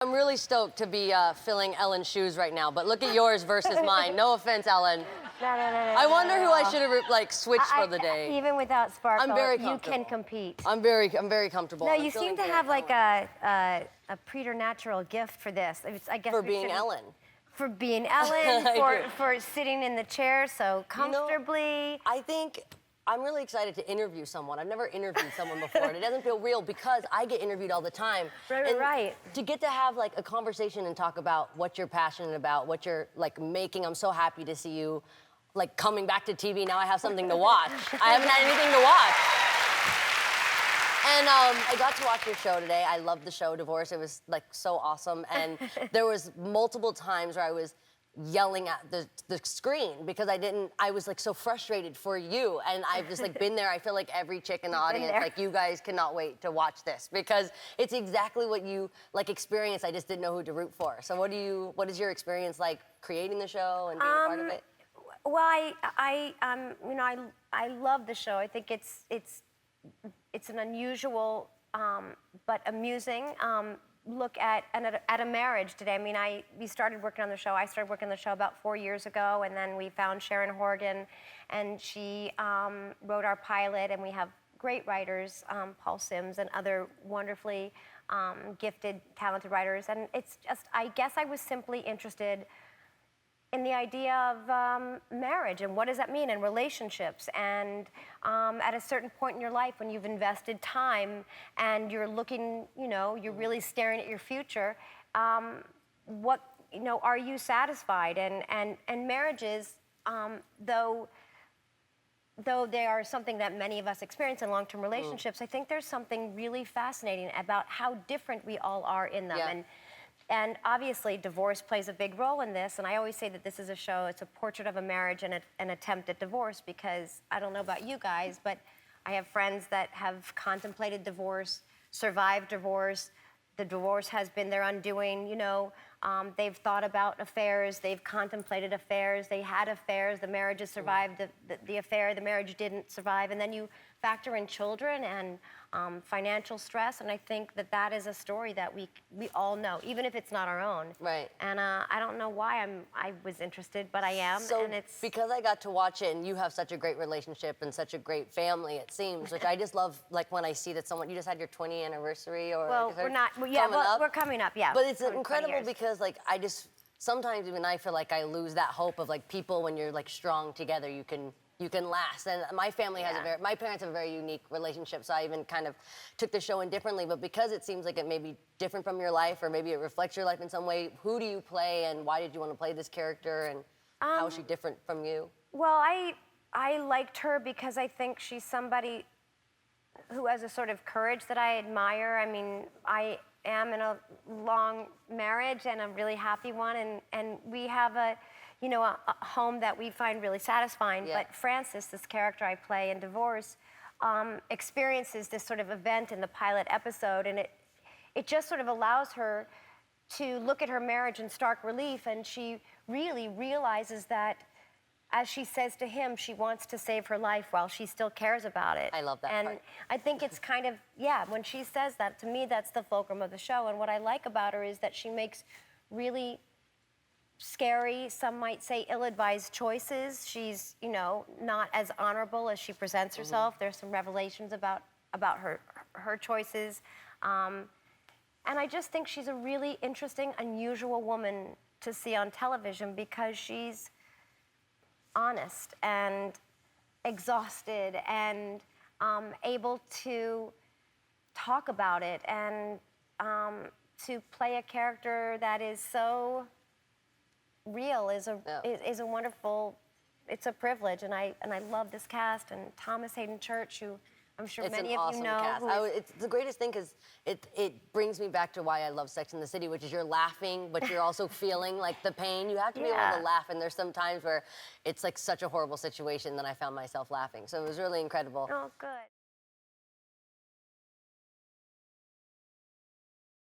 I'm really stoked to be filling Ellen's shoes right now, but look at yours versus mine. No offense, Ellen. No. I wonder who I should have like switched for the day. Even without Sparkle, I'm very you comfortable. can compete. I'm very comfortable. No, I'm you feeling seem to great. have like a preternatural gift for this. I guess For we being shouldn't- Ellen. For being Ellen, for sitting in the chair so comfortably. I think I'm really excited to interview someone. I've never interviewed someone before, and it doesn't feel real because I get interviewed all the time. Right. To get to have like a conversation and talk about what you're passionate about, what you're like making. I'm so happy to see you like coming back to TV. Now I have something to watch. I haven't had anything to watch. And I got to watch your show today. I loved the show, Divorce. It was like so awesome. And there was multiple times where I was yelling at the screen because I was like so frustrated for you. And I've just like been there. I feel like every chick in the audience, like you guys cannot wait to watch this because it's exactly what you like experienced. I just didn't know who to root for. So what is your experience like creating the show and being a part of it? Well, I love the show. I think it's an unusual but amusing look at a marriage today. I mean, we started working on the show. I started working on the show about 4 years ago, and then we found Sharon Horgan, and she wrote our pilot, and we have great writers, Paul Sims and other wonderfully gifted, talented writers. And it's just, I guess I was simply interested in the idea of marriage and what does that mean in relationships, and at a certain point in your life when you've invested time and you're looking, you're really staring at your future, what, are you satisfied? And marriages, though they are something that many of us experience in long-term relationships, I think there's something really fascinating about how different we all are in them. Yeah. And obviously, divorce plays a big role in this. And I always say that this is a show, it's a portrait of a marriage and an attempt at divorce, because I don't know about you guys, but I have friends that have contemplated divorce, survived divorce. The divorce has been their undoing, they've thought about affairs, they've contemplated affairs, they had affairs, the marriage has survived the affair, the marriage didn't survive, and then you factor in children and financial stress, and I think that is a story that we all know, even if it's not our own. Right. And I don't know why I was interested, but I am. So and it's because I got to watch it, and you have such a great relationship and such a great family, it seems, which I just love. Like when I see that you just had your 20th anniversary, or well, we're not. Well, yeah, we're coming up. Yeah. But it's coming incredible because like sometimes even I feel like I lose that hope of like people when you're like strong together, you can last. And my family has my parents have a very unique relationship, so I even kind of took the show in differently. But because it seems like it may be different from your life, or maybe it reflects your life in some way, who do you play, and why did you want to play this character, and how is she different from you? Well, I liked her because I think she's somebody who has a sort of courage that I admire. I mean, I am in a long marriage and a really happy one, and we have a home that we find really satisfying. Yeah. But Frances, this character I play in Divorce, experiences this sort of event in the pilot episode, and it just sort of allows her to look at her marriage in stark relief, and she really realizes that, as she says to him, she wants to save her life while she still cares about it. I love that and part. I think it's kind of, when she says that, to me, that's the fulcrum of the show. And what I like about her is that she makes really scary, some might say ill-advised choices. She's, not as honorable as she presents herself. There's some revelations about her choices. And I just think she's a really interesting, unusual woman to see on television because she's honest and exhausted and able to talk about it and to play a character that is so real is a wonderful, it's a privilege, and I love this cast, and Thomas Hayden Church, who I'm sure many of you know. Cast. It's the greatest thing because it brings me back to why I love Sex and the City, which is you're laughing, but you're also feeling like the pain. You have to be able to laugh, and there's some times where it's like such a horrible situation that I found myself laughing. So it was really incredible. Oh, good.